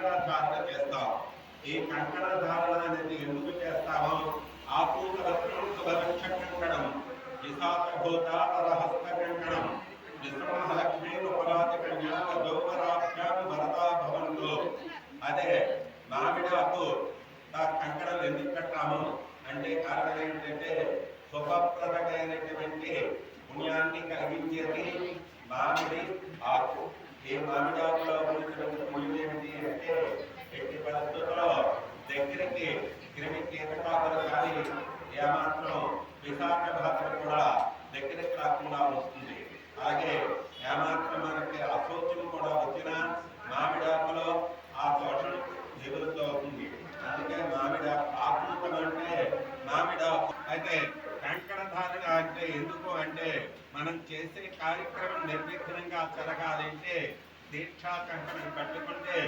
కంకణ ధారణ చేస్తాం. ఈ కంకణ ధారణ అనేది ఎందుకు చేస్తామో ఆపూతవక్ష కంకణం, విశాఖభూతాపరహస్త కంకణం, విశ్రమలక్ష్మీపరాతి కన్యాల దౌవరాభ్యాం వరదా భవంతో. అదే మామిడాకు కంకణం ఎందుకు కట్టాము అంటే కారణం ఏంటంటే శుభప్రదమైనటువంటి పుణ్యాన్ని కలిగించేది మామిడి ఆకు. ఈ మామిడి ఆకులో ఉన్నటువంటి పుణ్యం ఏమిటి అంటే ఎట్టి పరిస్థితుల్లో దగ్గరికి క్రిమి కీటకాలు కానీ ఏమాత్రం విశాఖ భాషలు కూడా దగ్గరికి రాకుండా వస్తుంది. అలాగే ఏమాత్రం మనకి అశోచం కూడా వచ్చిన మామిడాకులో ఆ దోషం నివృత్తి అవుతుంది. అందుకే మామిడి ఆకుతం అంటే మామిడాకు. అయితే కంకణ ధారణ అంటే ఎందుకు అంటే మనం చేసే కార్యక్రమం నిర్విఘ్నంగా జరగాలంటే దీక్షా కంకణం కట్టుకుంటే